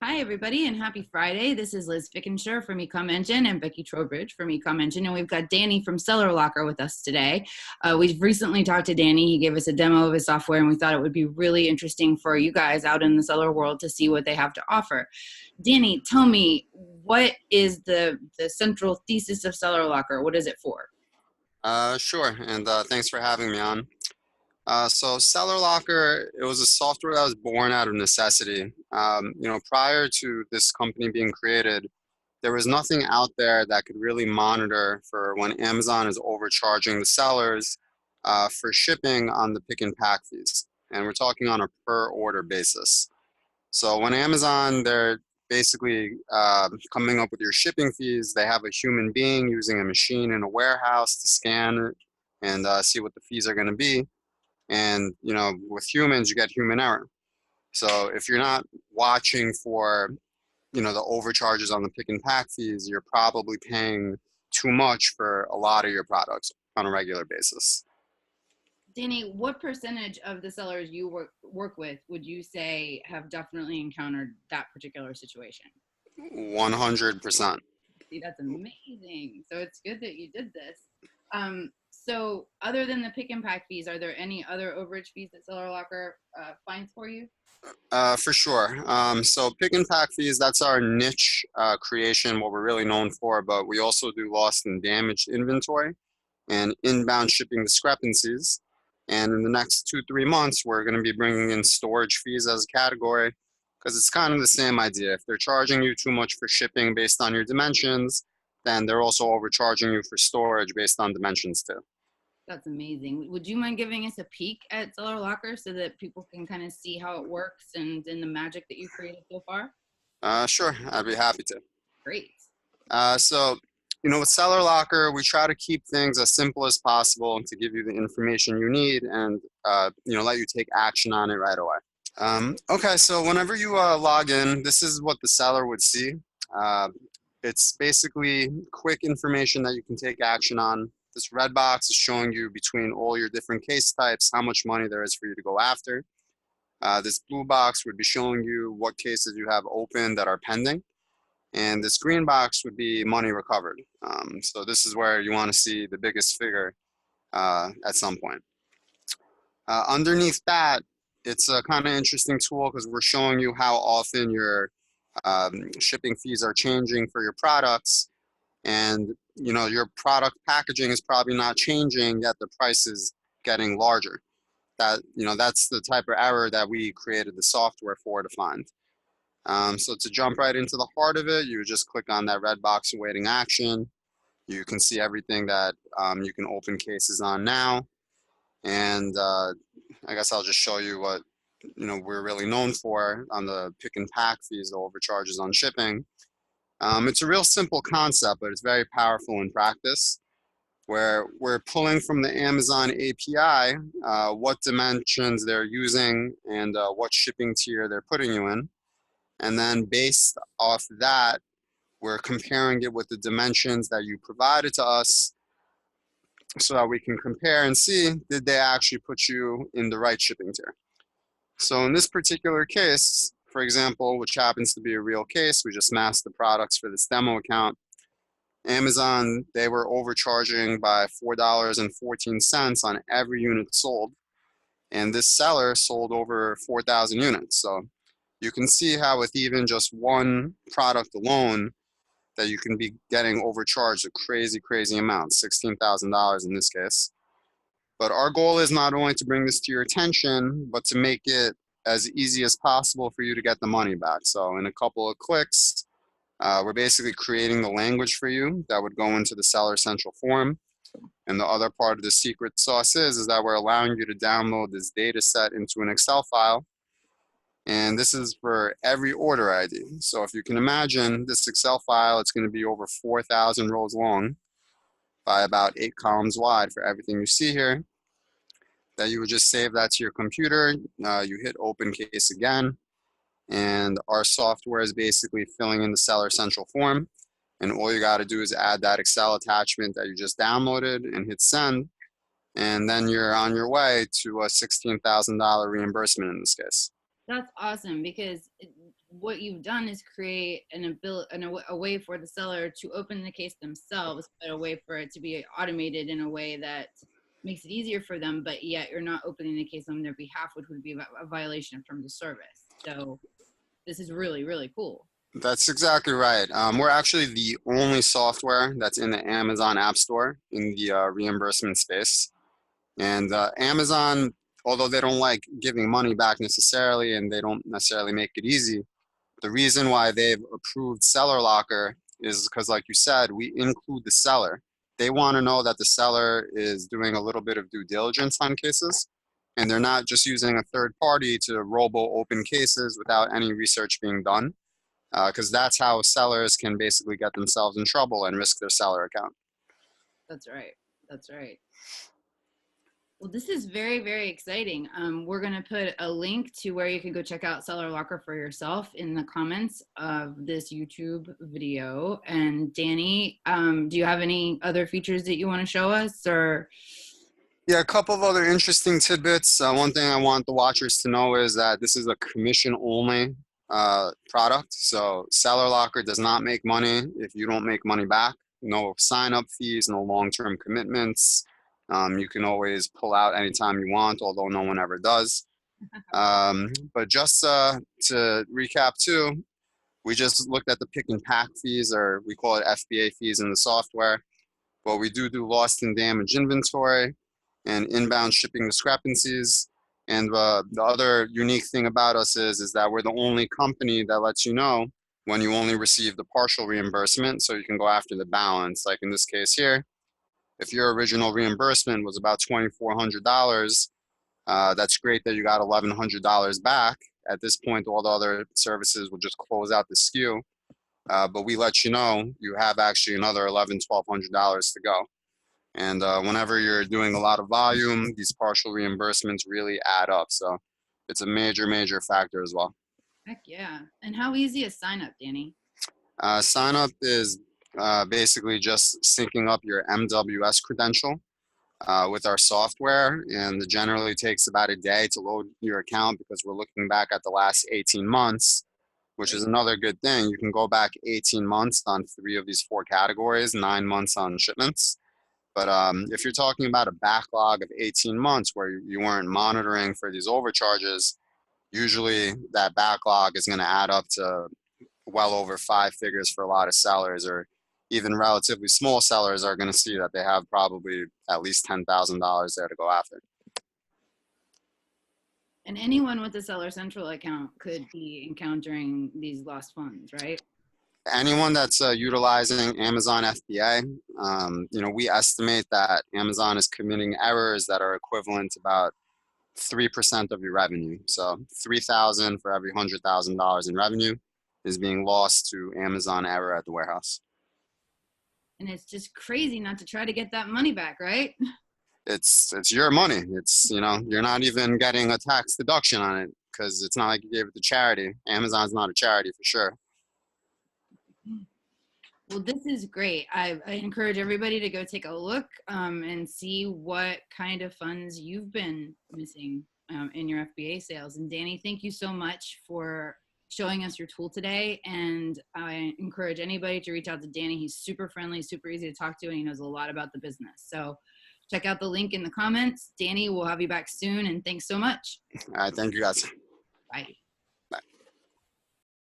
Hi, everybody, and happy Friday. This is Liz Fickenshire from eComEngine and Becky Trowbridge from eComEngine, and we've got Danny from Seller Locker with us today. We've recently talked to Danny. He gave us a demo of his software, and we thought it would be really interesting for you guys out in the seller world to see what they have to offer. Danny, tell me, what is the central thesis of Seller Locker? What is it for? Sure, and thanks for having me on. So Seller Locker, it was a software that was born out of necessity. Prior to this company being created, there was nothing out there that could really monitor for when Amazon is overcharging the sellers for shipping on the pick and pack fees. And we're talking on a per order basis. So when Amazon, they're basically coming up with your shipping fees, they have a human being using a machine in a warehouse to scan it and see what the fees are going to be. And, with humans, you get human error. So if you're not watching for, the overcharges on the pick and pack fees, you're probably paying too much for a lot of your products on a regular basis. Danny, what percentage of the sellers you work with would you say have definitely encountered that particular situation? 100%. See, that's amazing. So it's good that you did this. So other than the pick and pack fees, are there any other overage fees that Seller Locker finds for you? For sure. So pick and pack fees, that's our niche creation, what we're really known for, but we also do lost and damaged inventory and inbound shipping discrepancies. And in the next 2-3 months, we're going to be bringing in storage fees as a category because it's kind of the same idea. If they're charging you too much for shipping based on your dimensions, then they're also overcharging you for storage based on dimensions too. That's amazing. Would you mind giving us a peek at Seller Locker so that people can kind of see how it works and the magic that you've created so far? Sure, I'd be happy to. Great. So, with Seller Locker, we try to keep things as simple as possible and to give you the information you need and, let you take action on it right away. Okay, so whenever you log in, this is what the seller would see. It's basically quick information that you can take action on. This red box is showing you between all your different case types how much money there is for you to go after. This blue box would be showing you what cases you have open that are pending. And this green box would be money recovered. So this is where you want to see the biggest figure at some point. Underneath that, it's a kind of interesting tool because we're showing you how often your shipping fees are changing for your products. And, your product packaging is probably not changing, yet the price is getting larger. That's the type of error that we created the software for to find. So to jump right into the heart of it, you just click on that red box awaiting action. You can see everything that you can open cases on now. And I guess I'll just show you what we're really known for on the pick and pack fees, the overcharges on shipping. It's a real simple concept, but it's very powerful in practice, where we're pulling from the Amazon API what dimensions they're using and what shipping tier they're putting you in. And then based off that, we're comparing it with the dimensions that you provided to us so that we can compare and see, did they actually put you in the right shipping tier? So in this particular case, for example, which happens to be a real case, we just masked the products for this demo account. Amazon, they were overcharging by $4.14 on every unit sold. And this seller sold over 4,000 units. So you can see how with even just one product alone, that you can be getting overcharged a crazy, crazy amount, $16,000 in this case. But our goal is not only to bring this to your attention, but to make it as easy as possible for you to get the money back. So in a couple of clicks, we're basically creating the language for you that would go into the Seller Central form. And the other part of the secret sauce is that we're allowing you to download this data set into an Excel file. And this is for every order ID. So if you can imagine this Excel file, it's going to be over 4,000 rows long by about 8 columns wide for everything you see here. That you would just save that to your computer. You hit open case again. And our software is basically filling in the Seller Central form. And all you got to do is add that Excel attachment that you just downloaded and hit send. And then you're on your way to a $16,000 reimbursement in this case. That's awesome because what you've done is create a way for the seller to open the case themselves, but a way for it to be automated in a way that makes it easier for them, but yet you're not opening the case on their behalf, which would be a violation of terms of service. So this is really, really cool. That's exactly right. We're actually the only software that's in the Amazon App Store in the reimbursement space. And Amazon, although they don't like giving money back necessarily and they don't necessarily make it easy, the reason why they've approved Seller Locker is because, like you said, we include the seller. They want to know that the seller is doing a little bit of due diligence on cases, and they're not just using a third party to robo open cases without any research being done, because that's how sellers can basically get themselves in trouble and risk their seller account. That's right. That's right. Well, this is very, very exciting. We're going to put a link to where you can go check out Seller Locker for yourself in the comments of this YouTube video. And Danny, do you have any other features that you want to show us, or? Yeah, a couple of other interesting tidbits. One thing I want the watchers to know is that this is a commission-only product. So Seller Locker does not make money if you don't make money back. No sign-up fees, no long-term commitments. You can always pull out anytime you want, although no one ever does. But just to recap too, we just looked at the pick and pack fees, or we call it FBA fees in the software. But we do lost and damaged inventory and inbound shipping discrepancies. And the other unique thing about us is that we're the only company that lets you know when you only receive the partial reimbursement, so you can go after the balance. Like in this case here, if your original reimbursement was about $2,400, that's great that you got $1,100 back. At this point, all the other services will just close out the SKU. But we let you know you have actually another $1,100-$1,200 to go. And whenever you're doing a lot of volume, these partial reimbursements really add up. So it's a major, major factor as well. Heck yeah. And how easy is sign up, Danny? Sign up is basically just syncing up your MWS credential with our software, and it generally takes about a day to load your account because we're looking back at the last 18 months, which is another good thing. You can go back 18 months on 3 of these 4 categories, 9 months on shipments. But if you're talking about a backlog of 18 months where you weren't monitoring for these overcharges, usually that backlog is going to add up to well over 5 figures for a lot of sellers, or even relatively small sellers are going to see that they have probably at least $10,000 there to go after. And anyone with a Seller Central account could be encountering these lost funds, right? Anyone that's utilizing Amazon FBA, we estimate that Amazon is committing errors that are equivalent to about 3% of your revenue. So $3,000 for every $100,000 in revenue is being lost to Amazon error at the warehouse. And it's just crazy not to try to get that money back, right? It's your money. It's, you're not even getting a tax deduction on it because it's not like you gave it to charity. Amazon's not a charity for sure. Well, this is great. I encourage everybody to go take a look and see what kind of funds you've been missing in your FBA sales. And Danny, thank you so much for showing us your tool today. And I encourage anybody to reach out to Danny. He's super friendly, super easy to talk to, and he knows a lot about the business. So check out the link in the comments. Danny, we'll have you back soon. And thanks so much. All right. Thank you guys. Bye.